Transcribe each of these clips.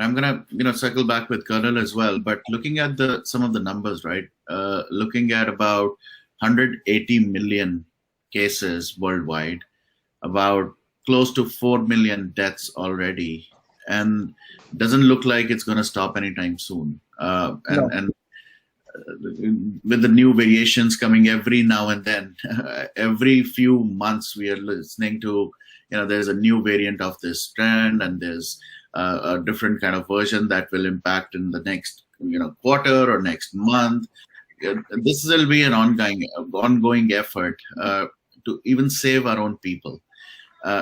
I'm gonna, circle back with Colonel as well. But looking at the some of the numbers, right? Looking at about 180 million cases worldwide, about close to 4 million deaths already, and doesn't look like it's going to stop anytime soon. No. And with the new variations coming every now and then, every few months we are listening to, there's a new variant of this strand, and there's a different kind of version that will impact in the next, quarter or next month. This will be an ongoing effort to even save our own people.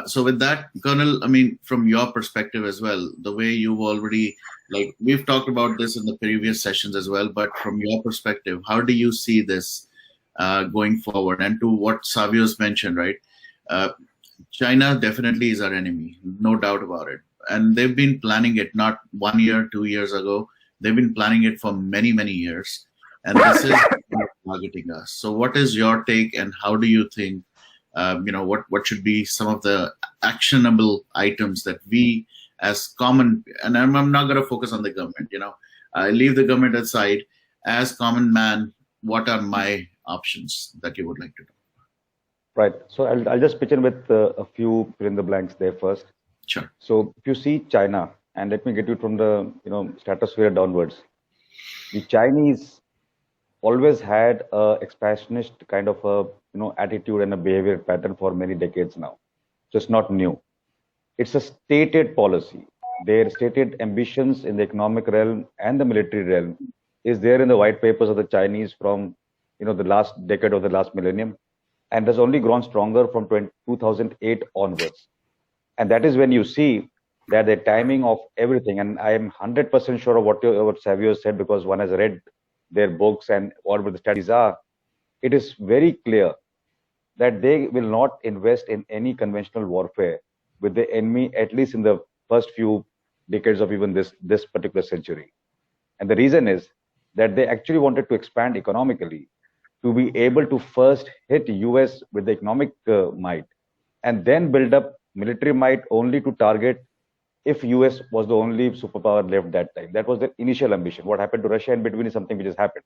So with that, Colonel, I mean, from your perspective as well, the way you've already, like we've talked about this in the previous sessions as well, but from your perspective, how do you see this going forward? And to what Savio's mentioned, right? China definitely is our enemy, no doubt about it. And they've been planning it not 1 year, 2 years ago. They've been planning it for many, many years. And this is targeting us. So what is your take, and how do you think, what should be some of the actionable items that we as common, and I'm not going to focus on the government, I leave the government aside. As common man, what are my options that you would like to do? Right. So I'll just pitch in with a few fill in the blanks there first. Sure. So if you see China, and let me get you from the stratosphere downwards, the Chinese always had a expansionist kind of a attitude and a behavior pattern for many decades now. So it's not new. It's a stated policy. Their stated ambitions in the economic realm and the military realm is there in the white papers of the Chinese from the last decade of the last millennium, and has only grown stronger from 2008 onwards. And that is when you see that the timing of everything, and I am 100% sure of what Savio said, because one has read their books and what the studies are, it is very clear that they will not invest in any conventional warfare with the enemy, at least in the first few decades of even this particular century. And the reason is that they actually wanted to expand economically to be able to first hit US with the economic might, and then build up military might only to target if US was the only superpower left that time. That was the initial ambition. What happened to Russia in between is something which has happened.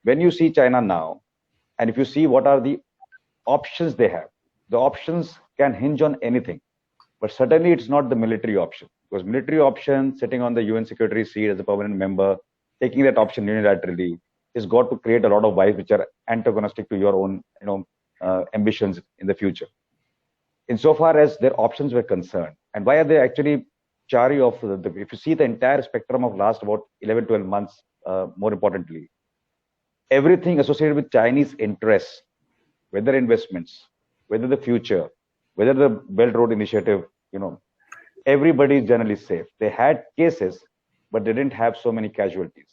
When you see China now, and if you see what are the options they have, the options can hinge on anything. But certainly it's not the military option, because military option, sitting on the UN Secretary seat as a permanent member, taking that option unilaterally, is got to create a lot of vibes which are antagonistic to your own ambitions in the future. Insofar as their options were concerned, and why are they actually chary of if you see the entire spectrum of last about 11, 12 months, more importantly, everything associated with Chinese interests, whether investments, whether the future, whether the Belt Road Initiative, everybody is generally safe. They had cases, but they didn't have so many casualties.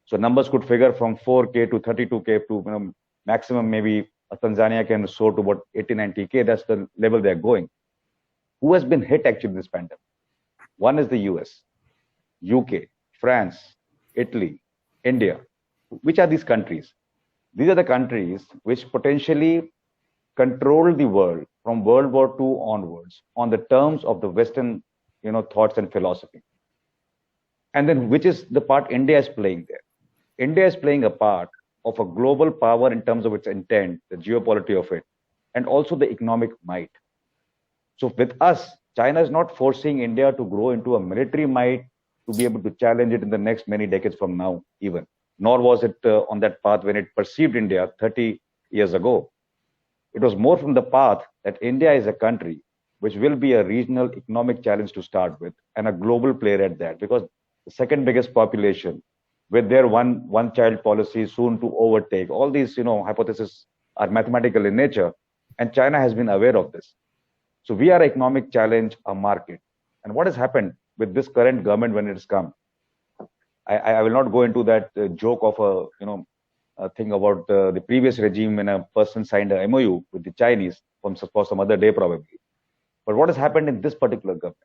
So numbers could figure from 4K to 32K to maximum maybe Tanzania can soar to about 80, 90K. That's the level they're going. Who has been hit actually in this pandemic? One is the US, UK, France, Italy, India. Which are these countries? These are the countries which potentially control the world from World War II onwards on the terms of the Western, thoughts and philosophy. And then which is the part India is playing there? India is playing a part of a global power in terms of its intent, the geopolitics of it, and also the economic might. So with us, China is not forcing India to grow into a military might to be able to challenge it in the next many decades from now, even. Nor was it on that path when it perceived India 30 years ago. It was more from the path that India is a country which will be a regional economic challenge to start with, and a global player at that, because the second biggest population, with their one child policy soon to overtake, all these hypotheses are mathematical in nature, and China has been aware of this. So we are an economic challenge, a market. And what has happened with this current government when it has come? I will not go into that joke of a thing about the previous regime when a person signed a MOU with the Chinese for some other day probably. But what has happened in this particular government?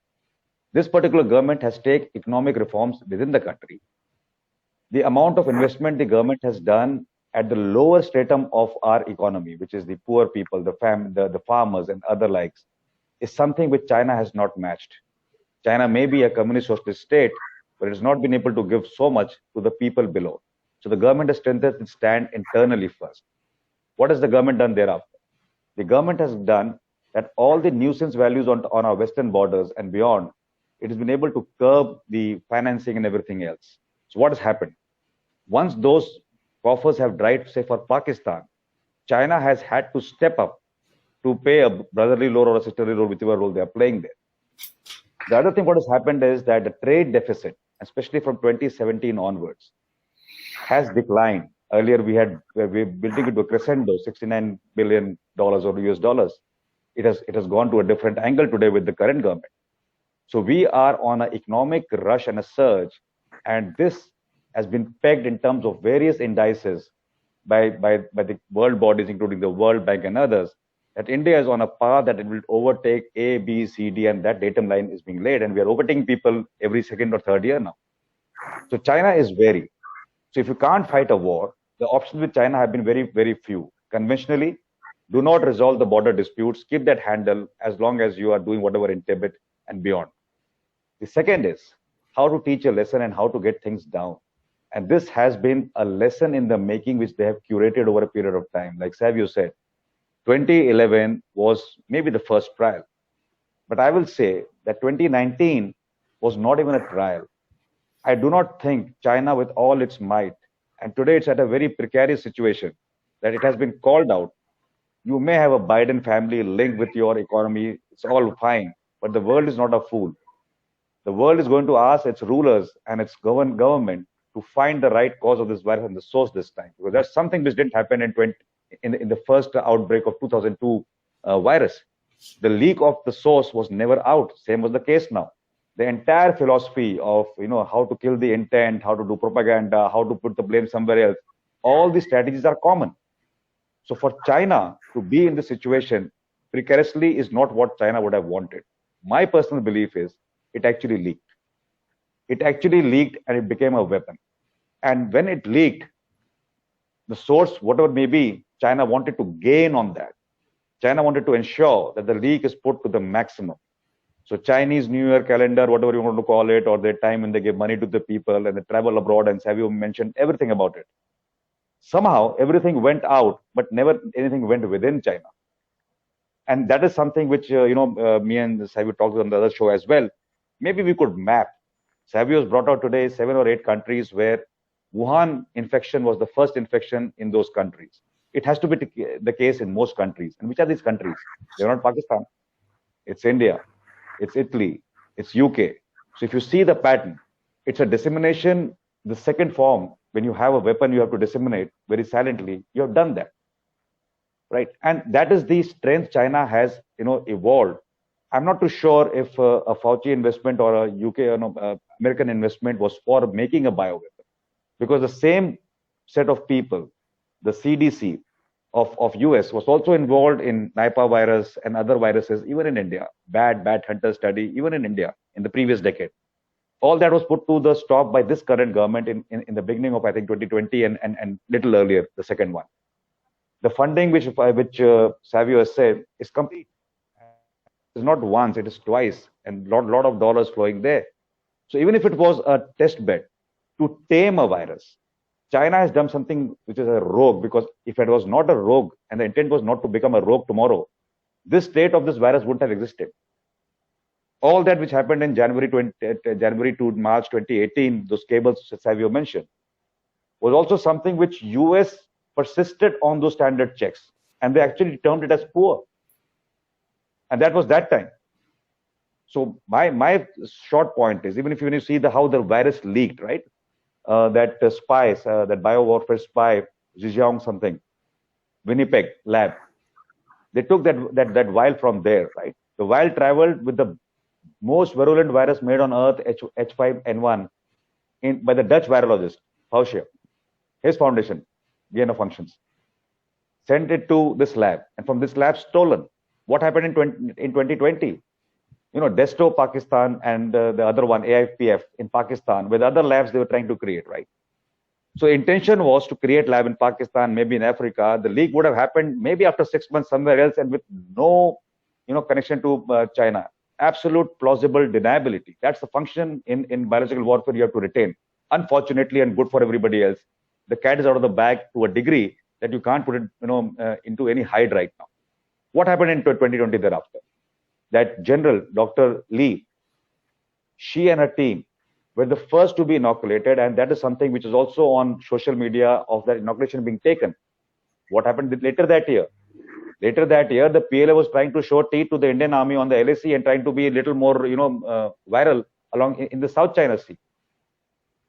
This particular government has taken economic reforms within the country. The amount of investment the government has done at the lower stratum of our economy, which is the poor people, the farmers and other likes, is something which China has not matched. China may be a communist socialist state, but it's not been able to give so much to the people below. So the government has strengthened its stand internally first. What has the government done thereafter? The government has done that all the nuisance values on our western borders and beyond, it has been able to curb the financing and everything else. So what has happened? Once those coffers have dried, say for Pakistan, China has had to step up to pay a brotherly role or a sisterly role, whichever role they are playing there. The other thing what has happened is that the trade deficit, especially from 2017 onwards, has declined. Earlier we were building it to a crescendo, $69 billion or US dollars. It has gone to a different angle today with the current government. So we are on an economic rush and a surge, and this has been pegged in terms of various indices by the world bodies, including the World Bank and others, that India is on a path that it will overtake A, B, C, D, and that datum line is being laid, and we are overtaking people every second or third year now. So China is wary. So if you can't fight a war, the options with China have been very, very few. Conventionally, do not resolve the border disputes, keep that handle as long as you are doing whatever in Tibet and beyond. The second is how to teach a lesson and how to get things down. And this has been a lesson in the making, which they have curated over a period of time. Like Savio said, 2011 was maybe the first trial. But I will say that 2019 was not even a trial. I do not think China, with all its might, and today it's at a very precarious situation, that it has been called out. You may have a Biden family linked with your economy, it's all fine, but the world is not a fool. The world is going to ask its rulers and its government to find the right cause of this virus and the source this time, because that's something which didn't happen in the first outbreak of 2002 virus. The leak of the source was never out. Same was the case now. The entire philosophy of how to kill the intent, how to do propaganda, how to put the blame somewhere else, all these strategies are common. So for China to be in this situation precariously is not what China would have wanted. My personal belief is it actually leaked. It actually leaked and it became a weapon. And when it leaked, the source, whatever it may be, China wanted to gain on that. China wanted to ensure that the leak is put to the maximum. So Chinese New Year calendar, whatever you want to call it, or their time when they give money to the people and they travel abroad, and Savio mentioned everything about it. Somehow everything went out, but never anything went within China. And that is something which, me and Savio talked on the other show as well. Maybe we could map. Savio's brought out today 7 or 8 countries where Wuhan infection was the first infection in those countries. It has to be the case in most countries. And which are these countries? They're not Pakistan. It's India. It's Italy. It's UK. So if you see the pattern, it's a dissemination. The second form, when you have a weapon, you have to disseminate very silently. You have done that, right? And that is the strength China has, evolved. I'm not too sure if a Fauci investment or a UK, American investment was for making a bioweapon, because the same set of people, the CDC of US, was also involved in Nipah virus and other viruses, even in India. Bat hunter study, even in India in the previous decade. All that was put to the stop by this current government in the beginning of, I think, 2020 and little earlier, the second one. The funding which Savio has said is complete. It's not once, it is twice, and lot of dollars flowing there. So even if it was a test bed to tame a virus, China has done something which is a rogue, because if it was not a rogue and the intent was not to become a rogue tomorrow, this state of this virus wouldn't have existed. All that which happened in January to March 2018, those cables Savio mentioned, was also something which US persisted on those standard checks, and they actually termed it as poor. And that was that time. So my short point is, even if you see how the virus leaked, right? That spies, that biowarfare spy, Zhejiang something, Winnipeg lab, they took that vial from there, right? The vial traveled with the most virulent virus made on earth, H5N1, by the Dutch virologist, Fauci, his foundation, Vienna Functions, sent it to this lab, and from this lab stolen. What happened in 2020? Desto, Pakistan, and the other one, AIPF in Pakistan, with other labs they were trying to create, right? So intention was to create lab in Pakistan, maybe in Africa. The leak would have happened maybe after 6 months somewhere else, and with no, connection to China. absolute plausible deniability. That's the function in biological warfare you have to retain. Unfortunately, and good for everybody else, the cat is out of the bag to a degree that you can't put it, into any hide right now. What happened in 2020 thereafter? That General Dr. Lee, she and her team were the first to be inoculated, and that is something which is also on social media of that inoculation being taken. What happened later that year? Later that year, the PLA was trying to show teeth to the Indian Army on the LAC and trying to be a little more, viral along in the South China Sea.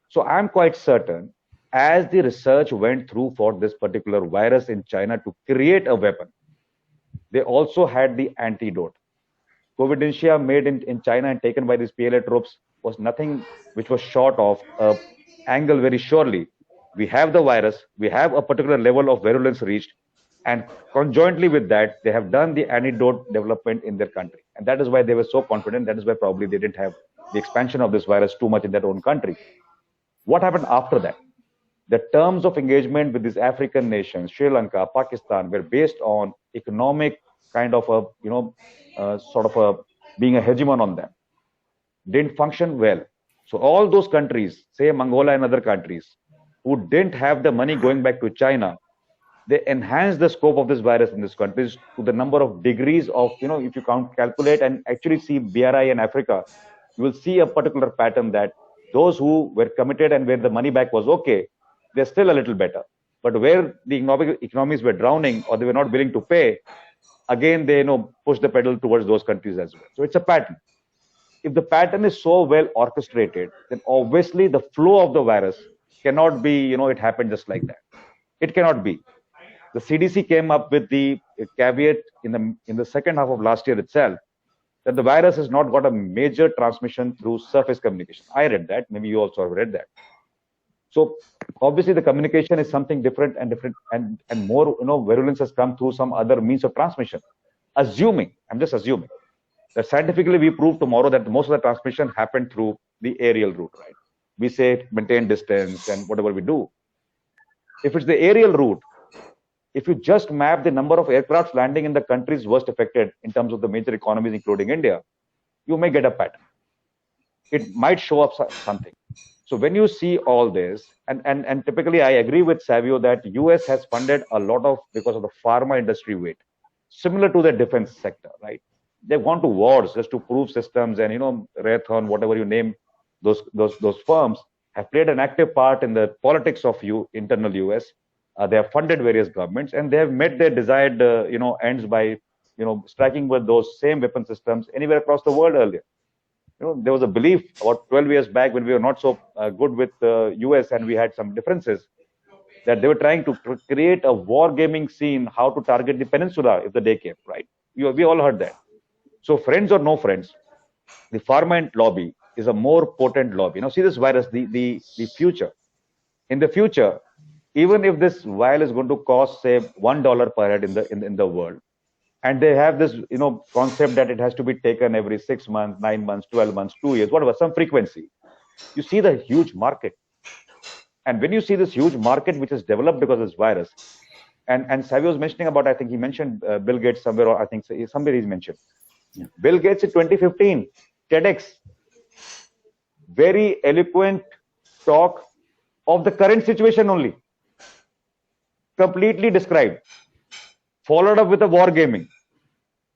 So I'm quite certain, as the research went through for this particular virus in China to create a weapon, they also had the antidote. Covidentia made in China and taken by these PLA troops was nothing which was short of angle very surely. We have the virus, we have a particular level of virulence reached, and conjointly with that, they have done the antidote development in their country. And that is why they were so confident. That is why probably they didn't have the expansion of this virus too much in their own country. What happened after that? The terms of engagement with these African nations, Sri Lanka, Pakistan, were based on economic kind of being a hegemon on them. Didn't function well. So all those countries, say Mongolia and other countries, who didn't have the money going back to China, they enhanced the scope of this virus in these countries to the number of degrees of, if you calculate and actually see BRI in Africa, you will see a particular pattern that those who were committed and where the money back was okay, they're still a little better. But where the economies were drowning or they were not willing to pay, again, they push the pedal towards those countries as well. So it's a pattern. If the pattern is so well orchestrated, then obviously the flow of the virus cannot be, it happened just like that. It cannot be. The CDC came up with the caveat in the second half of last year itself that the virus has not got a major transmission through surface communication. I read that. Maybe you also have read that. So obviously the communication is something different and more, virulence has come through some other means of transmission. I'm just assuming that scientifically we prove tomorrow that most of the transmission happened through the aerial route, right? We say maintain distance and whatever we do. If it's the aerial route, if you just map the number of aircrafts landing in the countries worst affected in terms of the major economies, including India, you may get a pattern. It might show up something. So when you see all this, and typically I agree with Savio that US has funded a lot of, because of the pharma industry weight, similar to the defense sector, right? They've gone to wars just to prove systems, and Raytheon, whatever you name, those firms have played an active part in the politics of internal US. They have funded various governments, and they have met their desired ends by striking with those same weapon systems anywhere across the world earlier. There was a belief about 12 years back when we were not so good with the US and we had some differences, that they were trying to create a war gaming scene, how to target the peninsula if the day came, right? We all heard that. So friends or no friends, the pharma lobby is a more potent lobby. See this virus, the future. In the future, even if this vial is going to cost, say, $1 per head in the world, and they have this concept that it has to be taken every 6 months, 9 months, 12 months, 2 years, whatever, some frequency, you see the huge market. And when you see this huge market which is developed because of this virus, and Savio was mentioning about, I think he mentioned Bill Gates somewhere, or I think somebody he's mentioned. Yeah. Bill Gates in 2015, TEDx, very eloquent talk of the current situation only, completely described, followed up with a war gaming,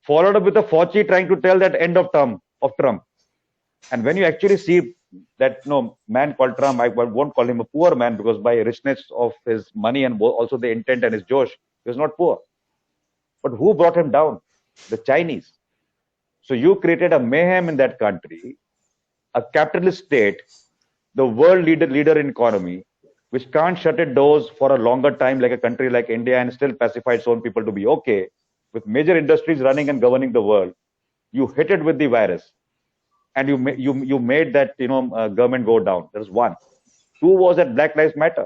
followed up with a Fauci trying to tell that end of term of Trump. And when you actually see that man called Trump, I won't call him a poor man, because by richness of his money and also the intent and his Josh, he was not poor. But who brought him down? The Chinese. So you created a mayhem in that country, a capitalist state, the world leader in economy, which can't shut its doors for a longer time like a country like India and still pacify its own people to be okay, with major industries running and governing the world. You hit it with the virus, and you made that government go down. That is one. Two was that Black Lives Matter.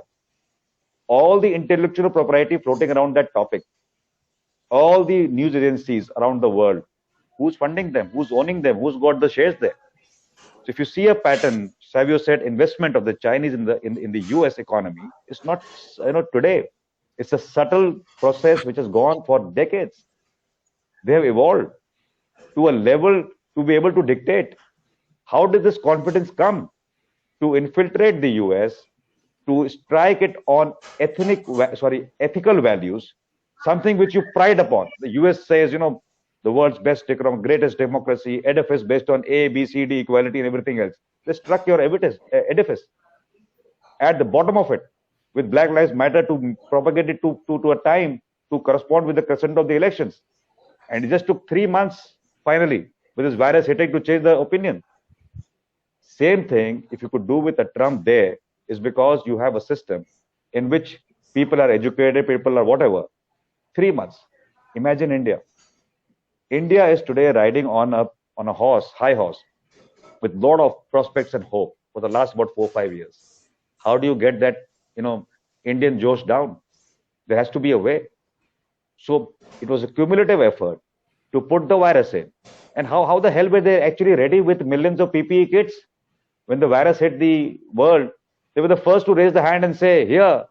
All the intellectual propriety floating around that topic, all the news agencies around the world, who's funding them? Who's owning them? Who's got the shares there? So if you see a pattern, Savio said investment of the Chinese in the US economy is not today. It's a subtle process which has gone for decades. They have evolved to a level to be able to dictate? How did this confidence come to infiltrate the US, to strike it on ethical values, something which you pride upon? The US says, the world's best, greatest democracy, edifice based on A, B, C, D, equality, and everything else. They struck your edifice at the bottom of it with Black Lives Matter to propagate it to a time to correspond with the crescent of the elections. And it just took 3 months, finally, with this virus hitting, to change the opinion. Same thing, if you could do with a Trump there, is because you have a system in which people are educated, people are whatever. 3 months. Imagine India. India is today riding on a high horse, with lot of prospects and hope for the last about 4 or 5 years. How do you get that, Indian Josh down? There has to be a way. So it was a cumulative effort to put the virus in. And how the hell were they actually ready with millions of PPE kits? When the virus hit the world, they were the first to raise the hand and say, here,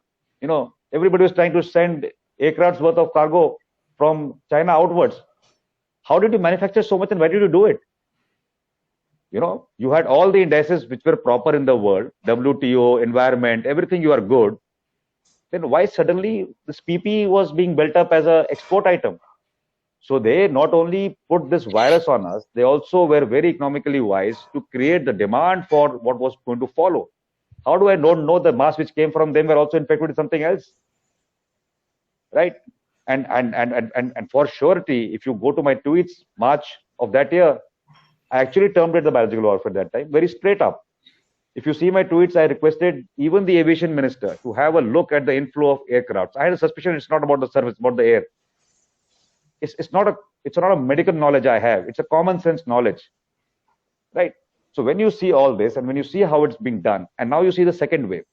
everybody was trying to send aircrafts worth of cargo from China outwards. How did you manufacture so much and why did you do it? You had all the indices which were proper in the world, WTO, environment, everything, you are good. Then why suddenly this PPE was being built up as an export item? So they not only put this virus on us, they also were very economically wise to create the demand for what was going to follow. How do I not know the masks which came from them were also infected with something else? Right? And for surety, if you go to my tweets, March of that year, I actually termed it the biological warfare that time, very straight up. If you see my tweets, I requested even the aviation minister to have a look at the inflow of aircrafts. I had a suspicion it's not about the surface, it's about the air. It's not a medical knowledge I have. It's a common sense knowledge, right? So when you see all this and when you see how it's being done, and now you see the second wave,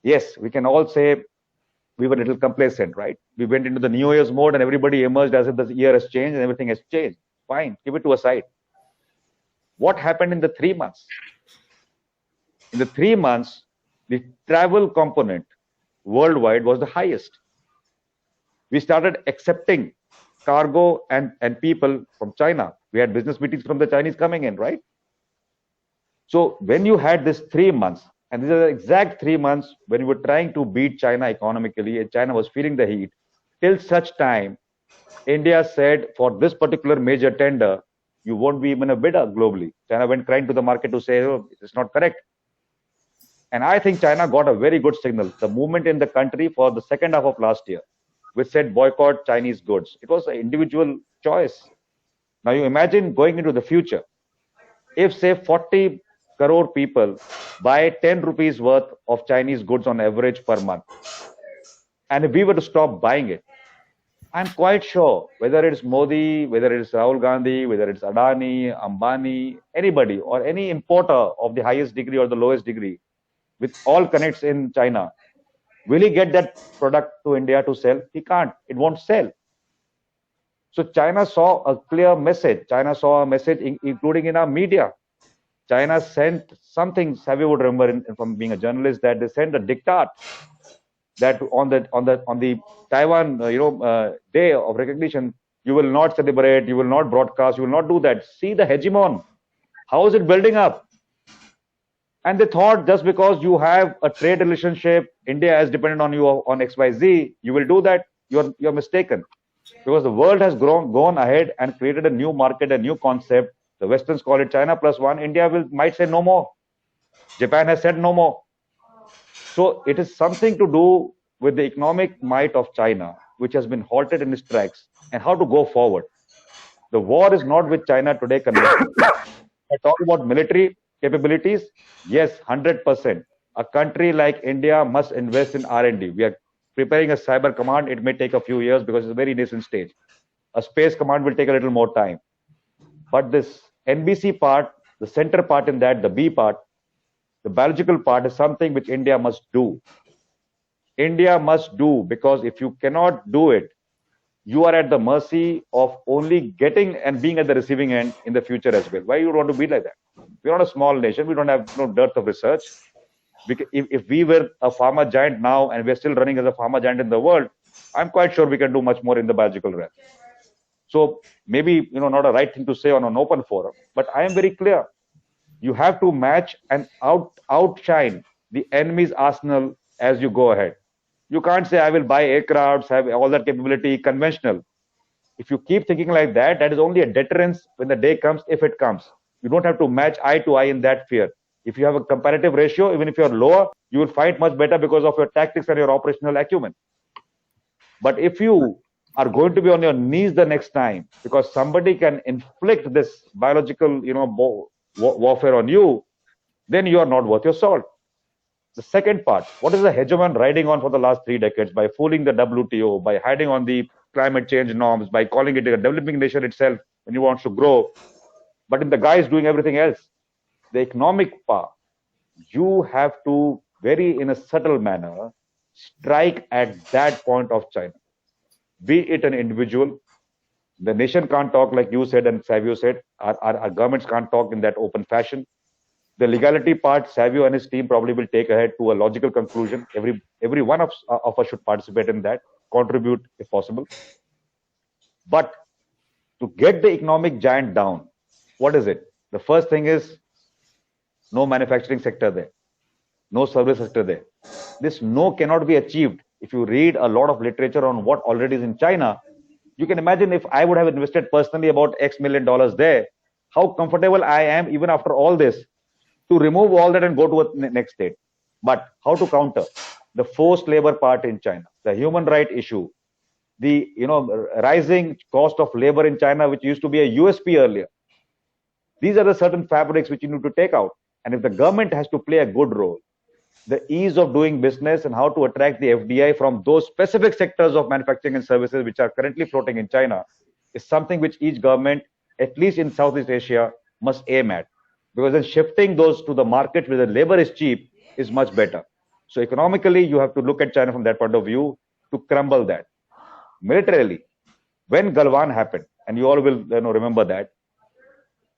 yes, we can all say we were a little complacent, right? We went into the New Year's mode and everybody emerged as if the year has changed and everything has changed. Fine, give it to a side. What happened in the 3 months? In the 3 months, the travel component worldwide was the highest. We started accepting cargo and people from China. We had business meetings from the Chinese coming in, right? So when you had this 3 months, and these are the exact 3 months when you were trying to beat China economically, and China was feeling the heat, till such time, India said for this particular major tender, you won't be even a bidder globally. China went crying to the market to say, oh, it's not correct. And I think China got a very good signal. The movement in the country for the second half of last year, which said boycott Chinese goods. It was an individual choice. Now you imagine going into the future. If say 40 crore people buy 10 rupees worth of Chinese goods on average per month, and if we were to stop buying it, I'm quite sure whether it's Modi, whether it's Rahul Gandhi, whether it's Adani, Ambani, anybody or any importer of the highest degree or the lowest degree with all connects in China, will he get that product to India to sell? He can't. It won't sell. So China saw a clear message. China saw a message, including in our media. China sent something, Savi would remember from being a journalist, that they sent a diktat that on the Taiwan day of recognition, you will not celebrate, you will not broadcast, you will not do that. See the hegemon. How is it building up? And they thought just because you have a trade relationship, India is dependent on you on XYZ, you will do that. You're mistaken. Because the world has gone ahead and created a new market, a new concept. The Westerns call it China plus one. India might say no more. Japan has said no more. So it is something to do with the economic might of China, which has been halted in its tracks, and how to go forward. The war is not with China today. I talk about military capabilities. Yes, 100%. A country like India must invest in R&D. We are preparing a cyber command. It may take a few years because it's a very nascent stage. A space command will take a little more time. But this NBC part, the center part in that, the B part, the biological part is something which India must do. India must do, because if you cannot do it, you are at the mercy of only getting and being at the receiving end in the future as well. Why you want to be like that? We're not a small nation. We don't have no dearth of research. If we were a pharma giant now and we're still running as a pharma giant in the world, I'm quite sure we can do much more in the biological realm. So maybe, not a right thing to say on an open forum, but I am very clear. You have to match and outshine the enemy's arsenal as you go ahead. You can't say I will buy aircrafts, have all that capability, conventional. If you keep thinking like that, that is only a deterrence when the day comes, if it comes. You don't have to match eye to eye in that fear. If you have a comparative ratio, even if you're lower, you will fight much better because of your tactics and your operational acumen. But if you are going to be on your knees the next time because somebody can inflict this biological, warfare on you, then you are not worth your salt. The second part, what is the hegemon riding on for the last 3 decades by fooling the WTO, by hiding on the climate change norms, by calling it a developing nation itself when it wants to grow, but if the guy is doing everything else, the economic power, you have to very in a subtle manner strike at that point of China. Be it an individual, the nation can't talk like you said and Savio said. Our governments can't talk in that open fashion. The legality part, Savio and his team probably will take ahead to a logical conclusion. Every one of us should participate in that, contribute if possible. But to get the economic giant down, what is it? The first thing is no manufacturing sector there, no service sector there. This no cannot be achieved. If you read a lot of literature on what already is in China, you can imagine if I would have invested personally about X million dollars there, how comfortable I am even after all this to remove all that and go to a next state. But how to counter the forced labor part in China, the human right issue, the rising cost of labor in China, which used to be a USP earlier. These are the certain fabrics which you need to take out. And if the government has to play a good role, the ease of doing business and how to attract the FDI from those specific sectors of manufacturing and services which are currently floating in China is something which each government, at least in Southeast Asia, must aim at. Because then shifting those to the market where the labor is cheap is much better. So economically, you have to look at China from that point of view to crumble that. Militarily, when Galwan happened, and you all will remember that,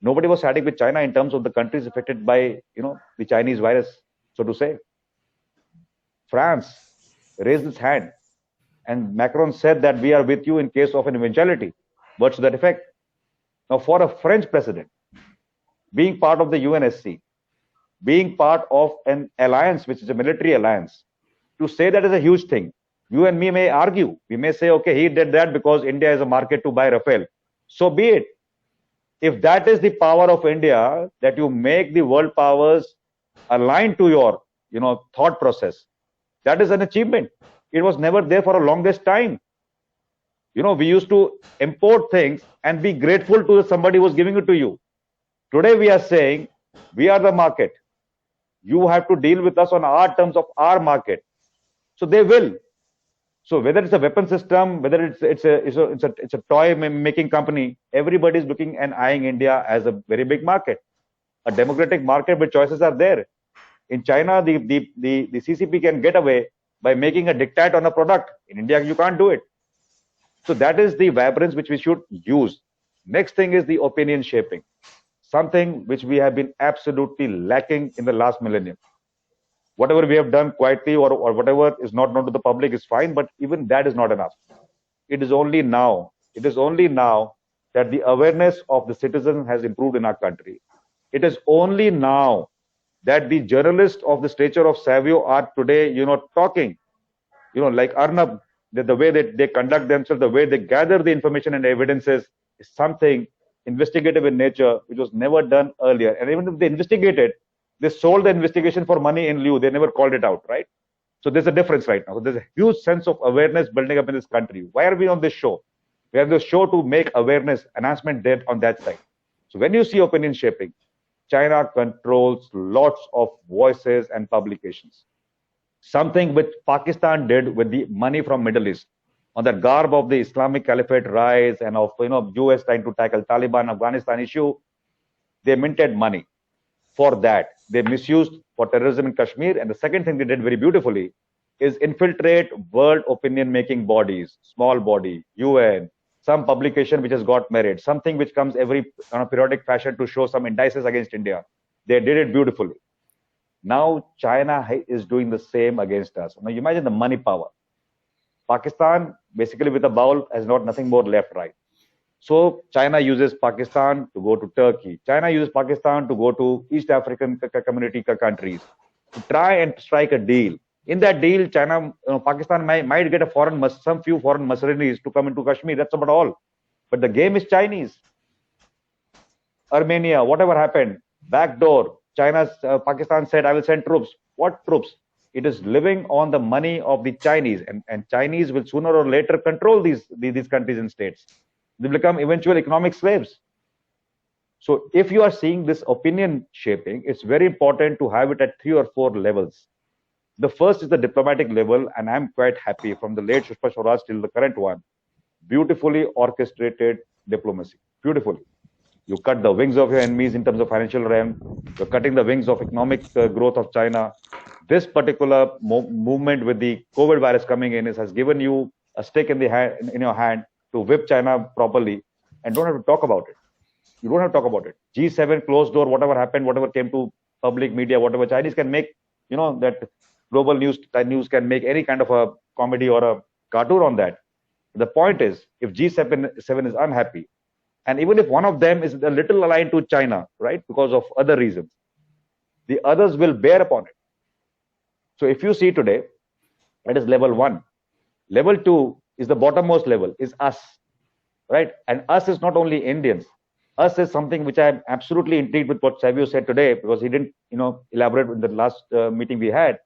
nobody was static with China in terms of the countries affected by the Chinese virus, so to say. France raised its hand, and Macron said that we are with you in case of an eventuality. Words to that effect. Now, for a French president, being part of the UNSC, being part of an alliance which is a military alliance, to say that is a huge thing. You and me may argue. We may say, okay, he did that because India is a market to buy Rafale. So be it. If that is the power of India, that you make the world powers aligned to your thought process, that is an achievement. It was never there for a longest time. We used to import things and be grateful to somebody who was giving it to you. Today we are saying, we are the market. You have to deal with us on our terms of our market. So they will. So whether it's a weapon system, whether it's a toy making company, everybody is looking and eyeing India as a very big market, a democratic market where choices are there. In China, the CCP can get away by making a diktat on a product. In India, you can't do it. So that is the vibrance which we should use. Next thing is the opinion shaping, something which we have been absolutely lacking in the last millennium. Whatever we have done quietly or whatever is not known to the public is fine, but even that is not enough. It is only now that the awareness of the citizen has improved in our country. It is only now that the journalists of the stature of Savio are today, talking, like Arnab, the way that they conduct themselves, the way they gather the information and evidences is something investigative in nature, which was never done earlier. And even if they investigated, they sold the investigation for money in lieu. They never called it out, right? So there's a difference right now. So there's a huge sense of awareness building up in this country. Why are we on this show? We have the show to make awareness, enhancement there on that side. So when you see opinion shaping, China controls lots of voices and publications. Something which Pakistan did with the money from Middle East on the garb of the Islamic Caliphate rise and of US trying to tackle Taliban, Afghanistan issue, they minted money for that. They misused for terrorism in Kashmir. And the second thing they did very beautifully is infiltrate world opinion making bodies, small body, UN, some publication which has got merit, something which comes every on a periodic fashion to show some indices against India. They did it beautifully. Now China is doing the same against us. Now you imagine the money power. Pakistan, basically with a bowl, has not nothing more left, right? So China uses Pakistan to go to Turkey. China uses Pakistan to go to East African community countries to try and strike a deal. In that deal, China, Pakistan might get some few foreign mercenaries to come into Kashmir. That's about all. But the game is Chinese. Armenia, whatever happened, backdoor. Pakistan said, I will send troops. What troops? It is living on the money of the Chinese, and Chinese will sooner or later control these countries and states. They become eventual economic slaves. So if you are seeing this opinion shaping, it's very important to have it at 3 or 4 levels. The first is the diplomatic level, and I'm quite happy from the late Sushma Swaraj till the current one. Beautifully orchestrated diplomacy. Beautifully. You cut the wings of your enemies in terms of financial realm. You're cutting the wings of economic growth of China. This particular movement with the COVID virus coming in has given you a stick in your hand to whip China properly, and don't have to talk about it. You don't have to talk about it. G7 closed door, whatever happened, whatever came to public media, whatever Chinese can make, that global news can make any kind of a comedy or a cartoon on that. The point is, if G7 is unhappy, and even if one of them is a little aligned to China, right, because of other reasons, the others will bear upon it. So if you see today, that is level 1. Level 2 is the bottommost level, is us, right? And us is not only Indians. Us is something which I'm absolutely intrigued with what Savio said today, because he didn't, elaborate in the last meeting we had.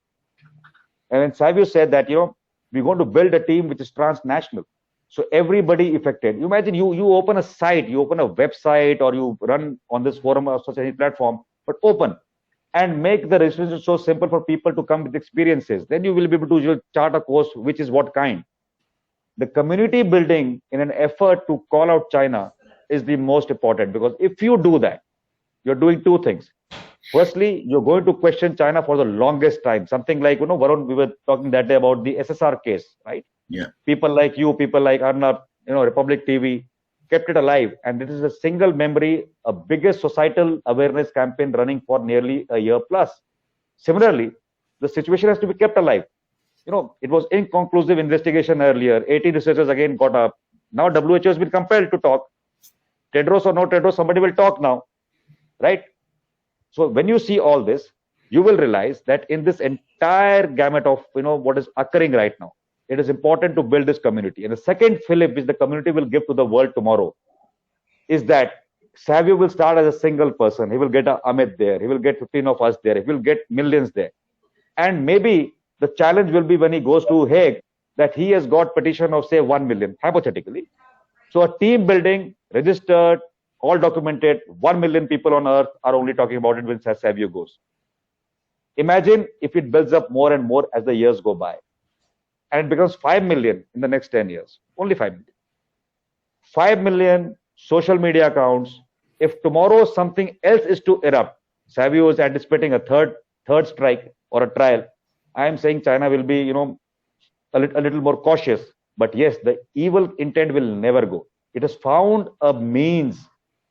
And then Savio said that, we're going to build a team which is transnational. So everybody affected. You imagine you open a site, you open a website, or you run on this forum or such a platform, but open and make the registration so simple for people to come with experiences. Then you will be able to chart a course, which is what kind. The community building in an effort to call out China is the most important, because if you do that, you're doing 2 things. Firstly, you're going to question China for the longest time. Something like, Varun, we were talking that day about the SSR case, right? Yeah. People like you, people like Arnab, Republic TV, kept it alive. And this is a single memory, a biggest societal awareness campaign running for nearly a year plus. Similarly, the situation has to be kept alive. It was inconclusive investigation earlier. 18 researchers again got up. Now WHO has been compelled to talk. Tedros or no Tedros, somebody will talk now, right? So when you see all this, you will realize that in this entire gamut of what is occurring right now, it is important to build this community. And the second fillip which the community will give to the world tomorrow is that Savio will start as a single person. He will get Amit there. He will get 15 of us there. He will get millions there. And maybe the challenge will be when he goes to Hague that he has got petition of say 1 million, hypothetically. So a team building, registered, all documented, 1 million people on earth are only talking about it when Savio goes. Imagine if it builds up more and more as the years go by, and it becomes 5 million in the next 10 years, only 5 million. 5 million social media accounts. If tomorrow something else is to erupt, Savio is anticipating a third strike or a trial. I am saying China will be, a little more cautious. But yes, the evil intent will never go. It has found a means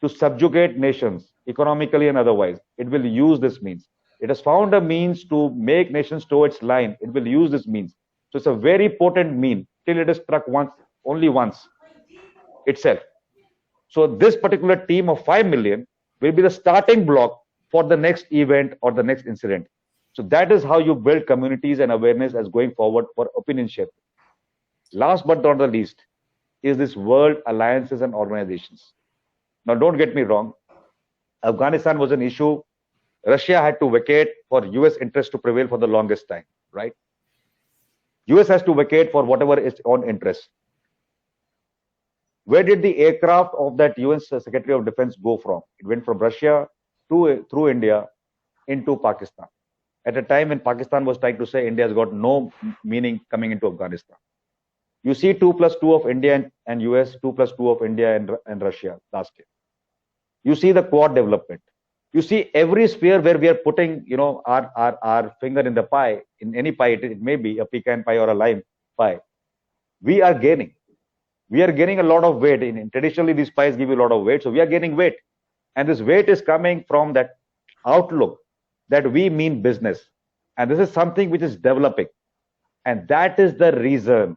to subjugate nations, economically and otherwise. It will use this means. It has found a means to make nations toe its line. It will use this means. So it's a very potent mean till it is struck only once itself. So this particular team of 5 million will be the starting block for the next event or the next incident. So that is how you build communities and awareness as going forward for opinion shaping. Last but not the least is this world alliances and organizations. Now, don't get me wrong. Afghanistan was an issue. Russia had to vacate for US interest to prevail for the longest time, right? US has to vacate for whatever its own interest. Where did the aircraft of that UN Secretary of Defense go from? It went from Russia through India into Pakistan. At a time when Pakistan was trying to say India has got no meaning coming into Afghanistan. You see 2+2 of India and US, 2+2 of India and Russia last year. You see the Quad development. You see every sphere where we are putting, our finger in the pie, in any pie, it may be a pecan pie or a lime pie. We are gaining. We are gaining a lot of weight. Traditionally, these pies give you a lot of weight. So we are gaining weight. And this weight is coming from that outlook that we mean business. And this is something which is developing. And that is the reason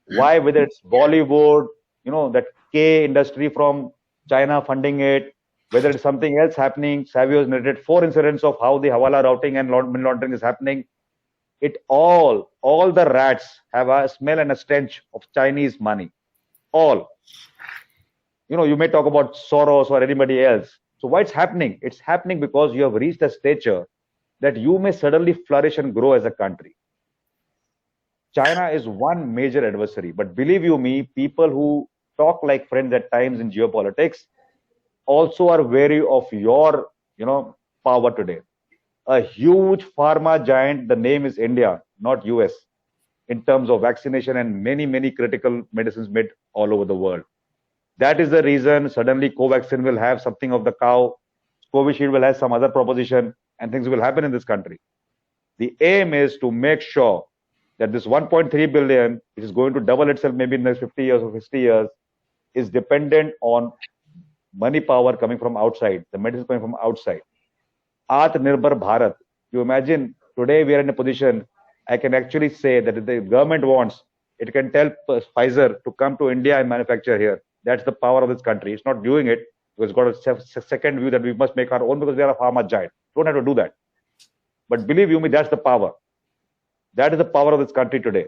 why, whether it's Bollywood, that K industry from China funding it, whether it's something else happening. Savio has narrated 4 incidents of how the Hawala routing and money laundering is happening. All the rats have a smell and a stench of Chinese money. All. You may talk about Soros or anybody else. So why it's happening? It's happening because you have reached a stature that you may suddenly flourish and grow as a country. China is one major adversary, but believe you me, people who talk like friends at times in geopolitics also are wary of your, power today. A huge pharma giant, the name is India, not US, in terms of vaccination and many, many critical medicines made all over the world. That is the reason suddenly Covaxin will have something of the cow, Covishield will have some other proposition, and things will happen in this country. The aim is to make sure that this 1.3 billion, which is going to double itself maybe in the next 50 years or 60 years, is dependent on money power coming from outside, the medicine coming from outside. Atmanirbhar Bharat. You imagine today we are in a position, I can actually say that if the government wants, it can tell Pfizer to come to India and manufacture here. That's the power of this country. It's not doing it because it's got a second view that we must make our own because we are a pharma giant. Don't have to do that. But believe you me, that's the power. That is the power of this country today.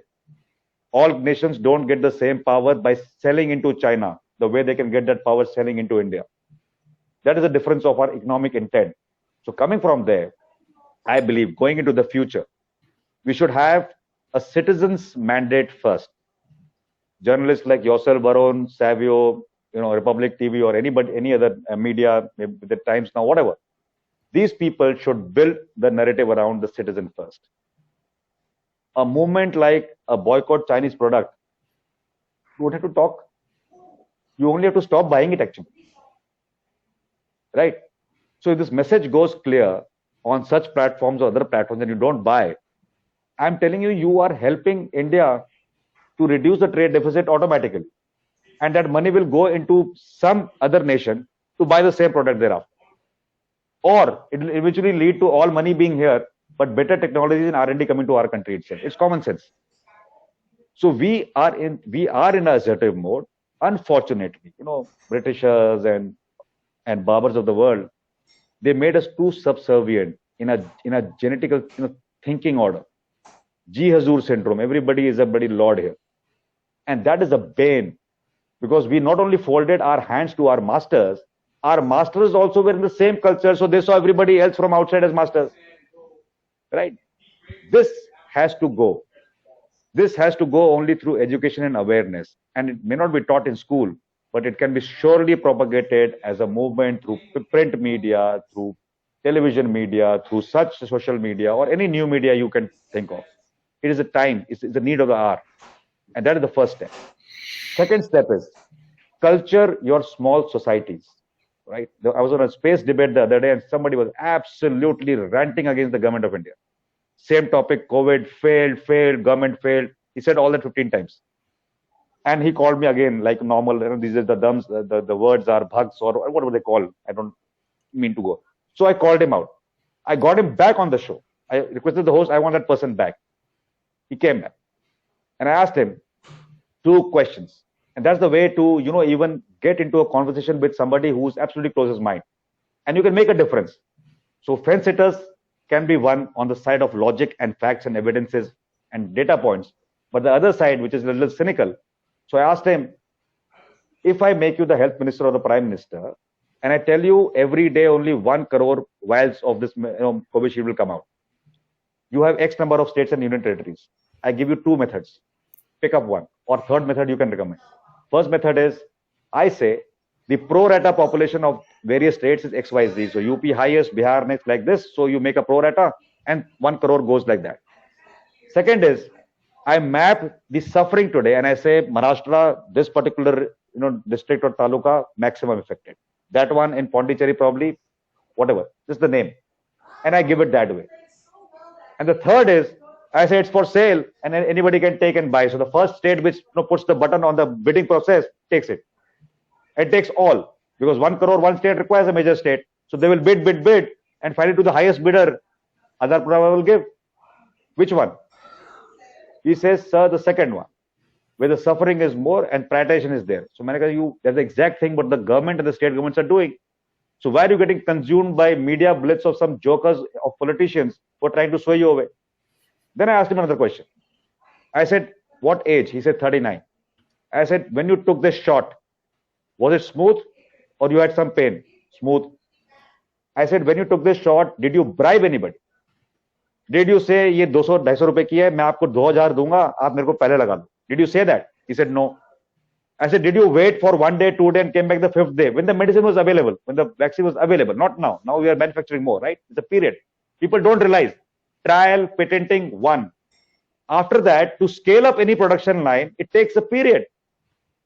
All nations don't get the same power by selling into China the way they can get that power selling into India. That is the difference of our economic intent. So coming from there, I believe going into the future, we should have a citizen's mandate first. Journalists like yourself, Varun, Savio, Republic TV or anybody, any other media, maybe the Times Now, whatever. These people should build the narrative around the citizen first. A movement like a boycott Chinese product, you don't have to talk. You only have to stop buying it actually. Right? So if this message goes clear on such platforms or other platforms and you don't buy, I'm telling you, you are helping India to reduce the trade deficit automatically. And that money will go into some other nation to buy the same product thereafter. Or it will eventually lead to all money being here, but better technologies and R&D coming to our country itself. It's common sense. So we are in an assertive mode. Unfortunately, Britishers and barbers of the world, they made us too subservient in a genetical thinking order. Ji Hazur syndrome. Everybody is a bloody lord here. And that is a bane because we not only folded our hands to our masters also were in the same culture. So they saw everybody else from outside as masters. Right? This has to go. This has to go only through education and awareness. And it may not be taught in school, but it can be surely propagated as a movement through print media, through television media, through such social media or any new media you can think of. It is a time, it's the need of the hour. And that is the first step. Second step is culture your small societies, right? I was on a space debate the other day and somebody was absolutely ranting against the government of India. Same topic, COVID failed, government failed. He said all that 15 times. And he called me again like normal. These are the dumbs, the words are bugs or whatever they call. I don't mean to go. So I called him out. I got him back on the show. I requested the host, I want that person back. He came back. And I asked him 2 questions. And that's the way to, even get into a conversation with somebody who's absolutely close his mind. And you can make a difference. So fence sitters can be one on the side of logic and facts and evidences and data points. But the other side, which is a little cynical. So I asked him, if I make you the health minister or the prime minister, and I tell you every day only 1 crore vials of this Covishield will come out. You have X number of states and union territories. I give you 2 methods. Pick up one. Or third method you can recommend. First method is, I say, the pro rata population of various states is XYZ. So UP highest, Bihar next, like this. So you make a pro rata and 1 crore goes like that. Second is, I map the suffering today and I say Maharashtra, this particular district or taluka, maximum affected. That one in Pondicherry probably, whatever, just the name. And I give it that way. And the third is, I say it's for sale and anybody can take and buy. So the first state which puts the button on the bidding process takes it. It takes all because 1 crore, one state requires a major state. So they will bid and finally to the highest bidder, Aadhaar will give. Which one? He says, sir, the second one. where the suffering is more and prioritization is there. So that's the exact thing what the government and the state governments are doing. So why are you getting consumed by media blitz of some jokers of politicians who are trying to sway you away? Then I asked him another question. I said, what age? He said 39. I said, when you took this shot, was it smooth or you had some pain? Smooth. I said, when you took this shot, did you bribe anybody? Did you say, ये 200-250 रुपए की है, मैं आपको 2000 दूंगा, आप मेरे को पहले लगा दो? Did you say that? He said, no. I said, did you wait for 1 day, 2 days and came back the 5th day when the medicine was available, when the vaccine was available? Not now. Now we are manufacturing more, right? It's a period. People don't realize. Trial, patenting, one. After that, to scale up any production line, it takes a period.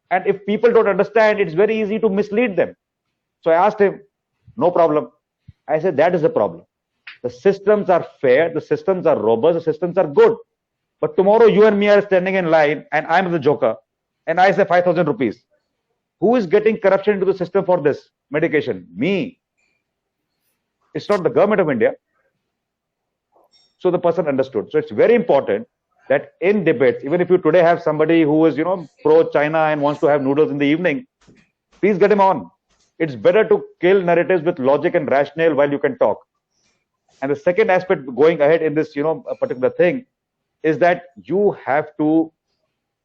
And if people don't understand, it's very easy to mislead them. So I asked him, no problem. I said, that is the problem. The systems are fair, the systems are robust, the systems are good. But tomorrow you and me are standing in line and I'm the joker and I say 5,000 rupees. Who is getting corruption into the system for this medication? Me. It's not the government of India. So the person understood. So it's very important that in debates, even if you today have somebody who is, pro-China and wants to have noodles in the evening, please get him on. It's better to kill narratives with logic and rationale while you can talk. And the second aspect going ahead in this, a particular thing is that you have to,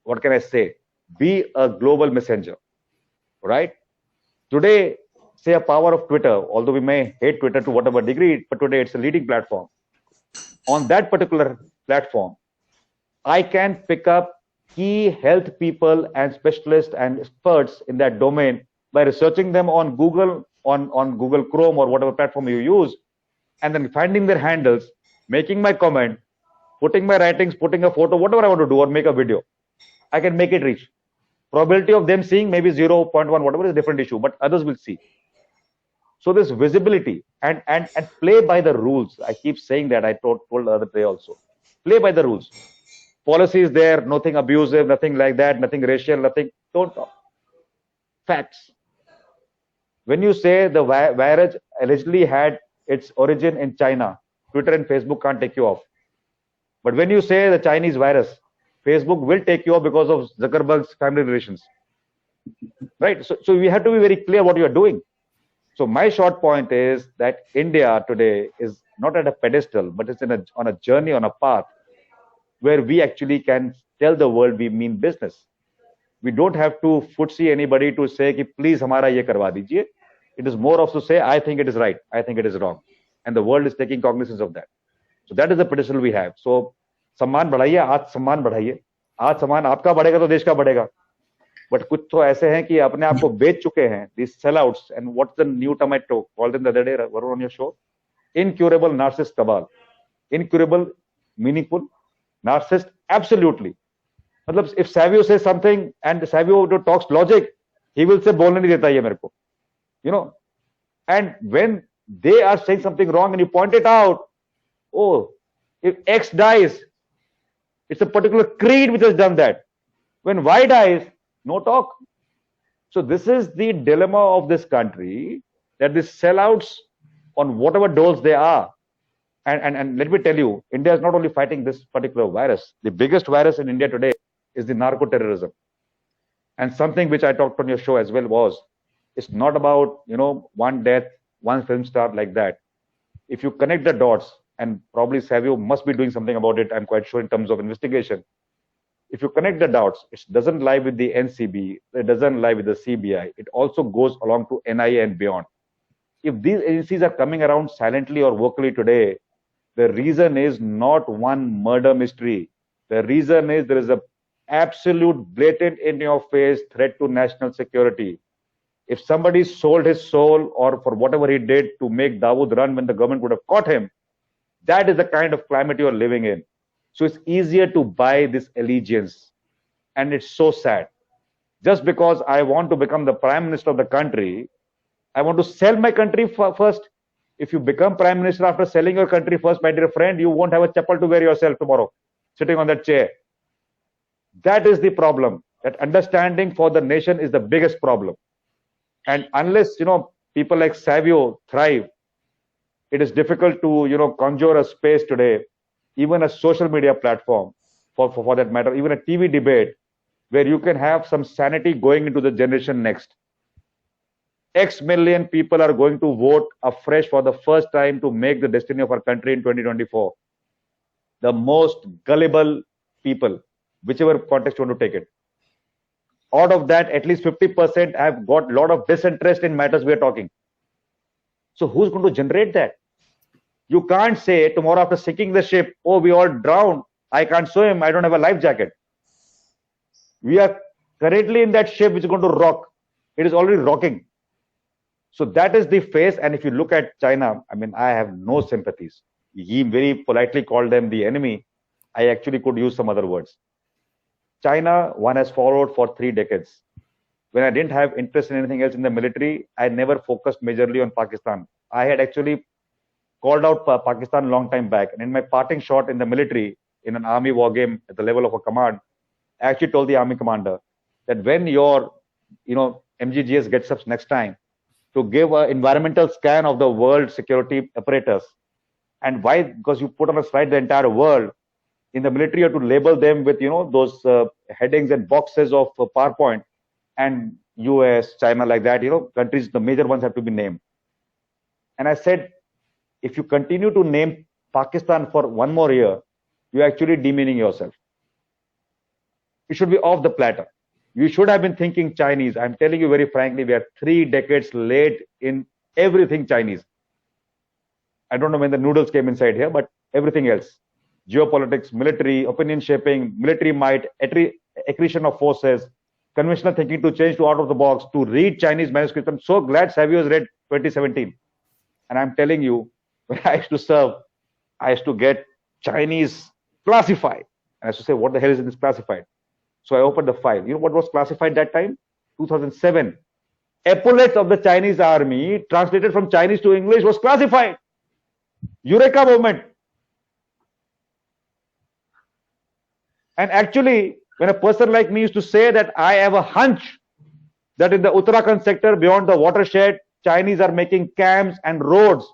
what can I say, be a global messenger, right? Today, say a power of Twitter, although we may hate Twitter to whatever degree, but today it's a leading platform. On that particular platform, I can pick up key health people and specialists and experts in that domain by researching them on Google, on Google Chrome or whatever platform you use, and then finding their handles, making my comment, putting my writings, putting a photo, whatever I want to do, or make a video. I can make it reach. Probability of them seeing maybe 0.1, whatever is a different issue, but others will see. So this visibility and play by the rules. I keep saying that. I told the other day also. Play by the rules. Policy is there, nothing abusive, nothing like that, nothing racial, nothing. Don't talk. Facts. When you say the virus allegedly had its origin in China, Twitter and Facebook can't take you off. But when you say the Chinese virus, Facebook will take you off because of Zuckerberg's family relations. Right? So we have to be very clear what you are doing. So my short point is that India today is not at a pedestal, but it's on a journey, on a path where we actually can tell the world we mean business. We don't have to footsie anybody to say, ki, please, hamara ye karwa dijiye. It is more of to say, I think it is right, I think it is wrong. And the world is taking cognizance of that. So that is the pedestal we have. So, सम्मान बढ़ाइए, आज सम्मान बढ़ाइए. आज सम्मान आपका बढ़ेगा तो देश का बढ़ेगा. But कुछ तो ऐसे हैं कि अपने आप को बेच चुके हैं, these sellouts. And what's the new term I called them the other day, Varun, on your show? Incurable narcissist cabal. Incurable, meaningful, narcissist, absolutely. If Savio says something and Savio talks logic, he will say, bolne nahi deta ye mere ko. And when they are saying something wrong and you point it out, oh, if X dies, it's a particular creed which has done that. When Y dies, no talk. So this is the dilemma of this country, that these sellouts on whatever dose they are. And let me tell you, India is not only fighting this particular virus. The biggest virus in India today is the narco-terrorism. And something which I talked on your show as well was, it's not about, one death, one film star like that. If you connect the dots, and probably Savio must be doing something about it, I'm quite sure, in terms of investigation. If you connect the dots, it doesn't lie with the NCB, it doesn't lie with the CBI. It also goes along to NIA and beyond. If these agencies are coming around silently or vocally today, the reason is not one murder mystery. The reason is there is a absolute blatant in-your-face threat to national security. If somebody sold his soul or for whatever he did to make Dawood run when the government would have caught him, that is the kind of climate you are living in. So it's easier to buy this allegiance. And it's so sad. Just because I want to become the prime minister of the country, I want to sell my country first. If you become prime minister after selling your country first, my dear friend, you won't have a chappal to wear yourself tomorrow, sitting on that chair. That is the problem. That understanding for the nation is the biggest problem. And unless, people like Savio thrive, it is difficult to, conjure a space today, even a social media platform, for that matter, even a TV debate, where you can have some sanity going into the generation next. X million people are going to vote afresh for the first time to make the destiny of our country in 2024. The most gullible people, whichever context you want to take it. Out of that, at least 50% have got a lot of disinterest in matters we are talking. So who's going to generate that? You can't say tomorrow after sinking the ship, oh, we all drowned, I can't swim, I don't have a life jacket. We are currently in that ship which is going to rock. It is already rocking. So that is the phase. And if you look at China, I mean, I have no sympathies. He very politely called them the enemy. I actually could use some other words. China, one has followed for 3 decades. When I didn't have interest in anything else in the military, I never focused majorly on Pakistan. I had actually called out Pakistan a long time back. And in my parting shot in the military, in an army war game at the level of a command, I actually told the army commander that when your, MGGS gets up next time, to give an environmental scan of the world security apparatus. And why? Because you put on a slide the entire world. In the military, you have to label them with, those headings and boxes of PowerPoint, and US, China, like that, countries, the major ones have to be named. And I said, if you continue to name Pakistan for one more year, you're actually demeaning yourself. You should be off the platter. You should have been thinking Chinese. I'm telling you very frankly, we are 3 decades late in everything Chinese. I don't know when the noodles came inside here, but everything else. Geopolitics, military, opinion shaping, military might, accretion of forces, conventional thinking to change to out of the box, to read Chinese manuscripts. I'm so glad Savio has read 2017. And I'm telling you, when I used to serve, I used to get Chinese classified. And I used to say, what the hell is this classified? So I opened the file. You know what was classified that time? 2007. Epaulets of the Chinese army, translated from Chinese to English, was classified. Eureka movement. And actually, when a person like me used to say that I have a hunch that in the Uttarakhand sector beyond the watershed, Chinese are making camps and roads,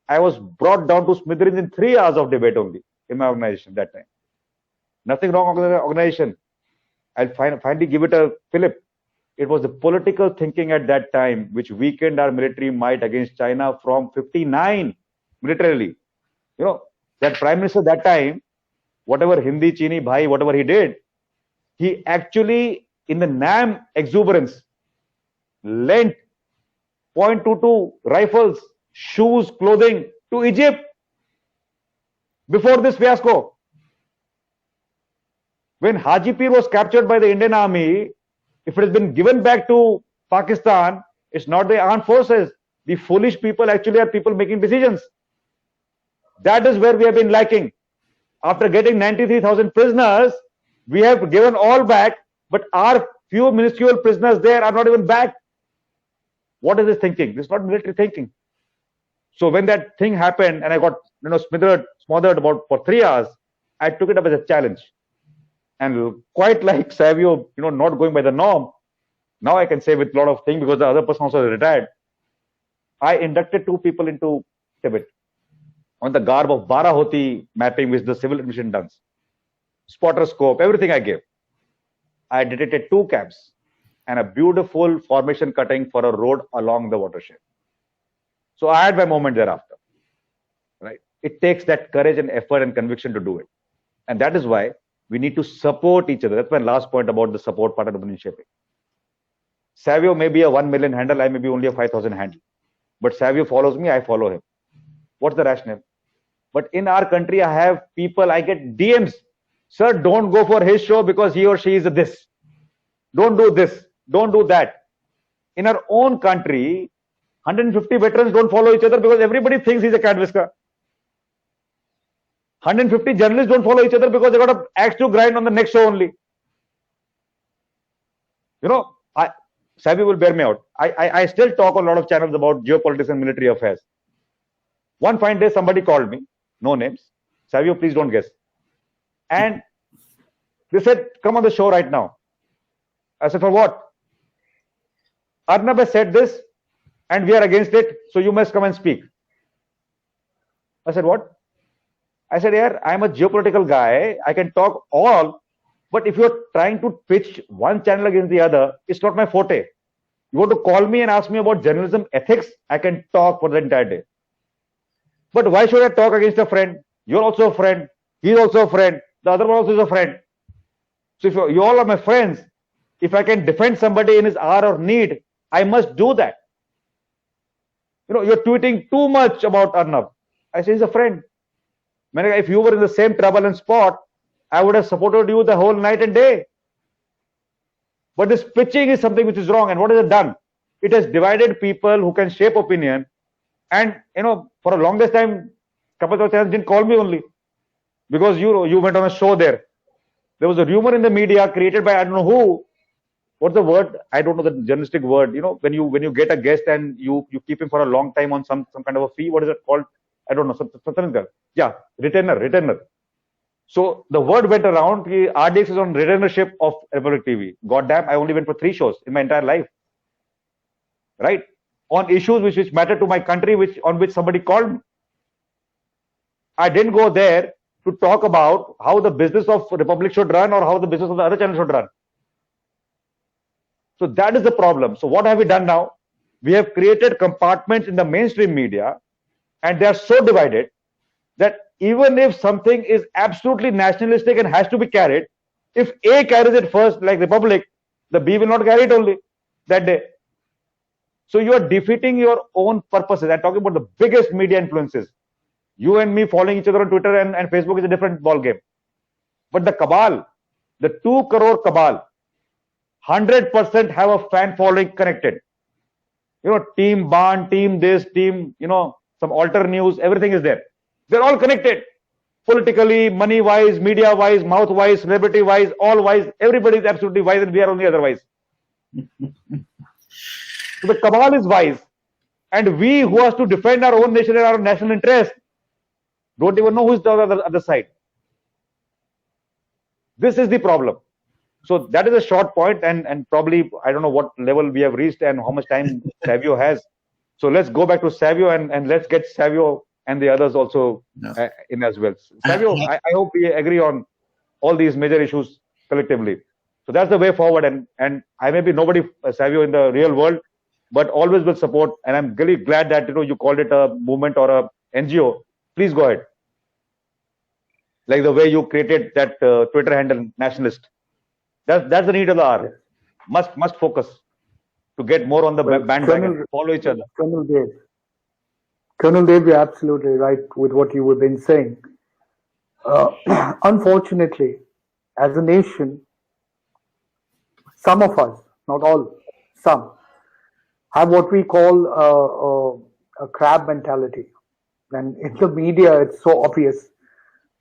I was brought down to smithereens in 3 hours of debate only in my organization that time. Nothing wrong with the organization. I'll finally give it a fillip. It was the political thinking at that time which weakened our military might against China from 59 militarily. That prime minister that time, whatever Hindi, Chini, Bhai, whatever he did, he actually, in the NAM exuberance, lent .22 rifles, shoes, clothing to Egypt before this fiasco. When Hajipir was captured by the Indian army, if it has been given back to Pakistan, it's not the armed forces. The foolish people actually are people making decisions. That is where we have been lacking. After getting 93,000 prisoners, we have given all back, but our few minuscule prisoners there are not even back. What is this thinking? This is not military thinking. So when that thing happened and I got smothered about for 3 hours, I took it up as a challenge. And quite like Savio, not going by the norm, now I can say with a lot of things because the other person also retired. I inducted 2 people into Tibet on the garb of Barahoti mapping which the civil mission does. Spotter scope, everything I gave. I detected 2 camps and a beautiful formation cutting for a road along the watershed. So I had my moment thereafter. Right? It takes that courage and effort and conviction to do it. And that is why we need to support each other. That's my last point about the support part of opinion shaping. Savio may be a 1 million handle, I may be only a 5,000 handle. But Savio follows me, I follow him. What's the rationale? But in our country, I have people, I get DMs. Sir, don't go for his show because he or she is this. Don't do this. Don't do that. In our own country, 150 veterans don't follow each other because everybody thinks he's a cat whisker. 150 journalists don't follow each other because they got an axe to grind on the next show only. Savio will bear me out. I still talk on a lot of channels about geopolitics and military affairs. One fine day, somebody called me, no names. Savio, please don't guess. And they said, come on the show right now. I said, for what? Arnab has said this and we are against it, so you must come and speak. I said, what? I said, yeah, I'm a geopolitical guy. I can talk all, But if you're trying to pitch one channel against the other, it's not my forte. You want to call me and ask me about journalism ethics, I can talk for the entire day. But why should I talk against a friend? You're also a friend. He's also a friend. The other one also is a friend. So if you all are my friends, if I can defend somebody in his hour of need, I must do that. You're tweeting too much about Arnab. I say he's a friend. If you were in the same trouble and spot, I would have supported you the whole night and day. But this pitching is something which is wrong. And what has it done? It has divided people who can shape opinion. And, for the longest time, couple of channels didn't call me only because you went on a show there. There was a rumor in the media created by I don't know who. What's the word? I don't know the journalistic word. When you get a guest and you keep him for a long time on some kind of a fee. What is it called? I don't know. Something. Yeah, retainer. So the word went around. RDX is on retainership of Republic TV. Goddamn, I only went for 3 shows in my entire life. Right? On issues which matter to my country, on which somebody called me. I didn't go there to talk about how the business of Republic should run or how the business of the other channel should run. So that is the problem. So what have we done now? We have created compartments in the mainstream media, and they are so divided that even if something is absolutely nationalistic and has to be carried, if A carries it first, like Republic, the B will not carry it only that day. So you are defeating your own purposes. I'm talking about the biggest media influences. You and me following each other on Twitter and Facebook is a different ball game. But the cabal, the 2 crore cabal, 100% have a fan following connected. Team Ban, team this, team, some alter news, everything is there. They're all connected. Politically, money-wise, media-wise, mouth-wise, celebrity-wise, all-wise. Everybody is absolutely wise and we are only otherwise. So the cabal is wise. And we who has to defend our own nation and our national interest don't even know who is the other side. This is the problem. So that is a short point and probably I don't know what level we have reached and how much time Savio has. So let's go back to Savio and let's get Savio and the others also in as well. Savio, I hope we agree on all these major issues collectively. So that's the way forward. And I may be nobody, Savio, in the real world, but always will support. And I'm really glad that you called it a movement or a NGO. Please go ahead. Like the way you created that Twitter handle, nationalist. That's the need of the hour. Must focus to get more on the bandwagon. Follow each other. Colonel Dave, you're absolutely right with what you have been saying. Unfortunately, as a nation, some of us, not all, some, have what we call a crab mentality. And in the media, it's so obvious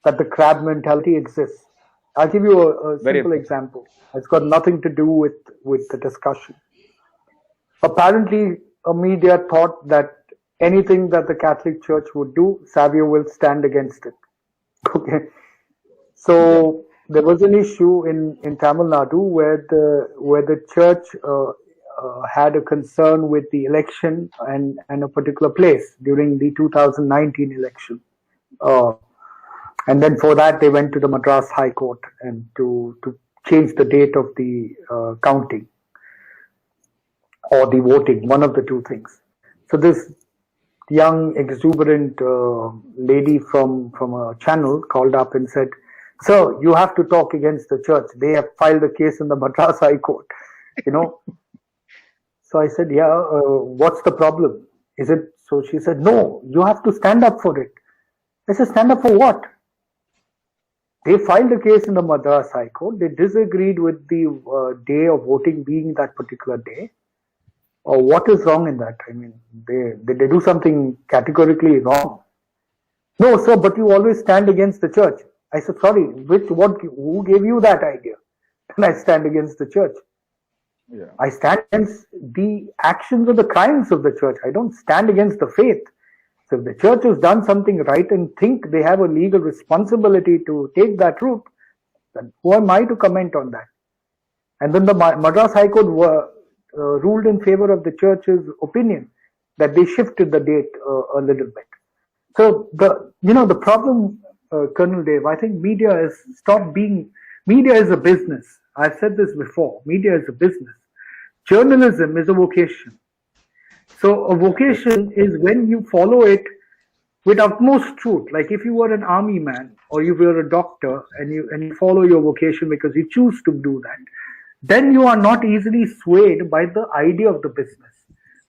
that the crab mentality exists. I'll give you a simple example. It's got nothing to do with the discussion. Apparently, a media thought that anything that the Catholic Church would do, Savio will stand against it. Okay. So there was an issue in Tamil Nadu where the church had a concern with the election and a particular place during the 2019 election. And then for that, they went to the Madras High Court and to change the date of the counting or the voting, one of the two things. So this young, exuberant lady from a channel called up and said, "Sir, you have to talk against the church. They have filed a case in the Madras High Court." So I said, "Yeah, what's the problem? Is it?" So she said, "No, you have to stand up for it." I said, "Stand up for what?" They filed a case in the Madras High Court. They disagreed with the day of voting being that particular day. Or what is wrong in that? I mean, they do something categorically wrong. "No, sir, but you always stand against the church." I said, "Sorry, who gave you that idea?" And I stand against the church. Yeah. I stand against the actions or the crimes of the church. I don't stand against the faith. So if the church has done something right and think they have a legal responsibility to take that route, then who am I to comment on that? And then the Madras High Court ruled in favor of the church's opinion that they shifted the date a little bit. So the problem, Colonel Dave, I think media has stopped being Media is a business. I've said this before. Media is a business. Journalism is a vocation. So a vocation is when you follow it with utmost truth. Like if you were an army man or you were a doctor and you follow your vocation because you choose to do that, then you are not easily swayed by the idea of the business.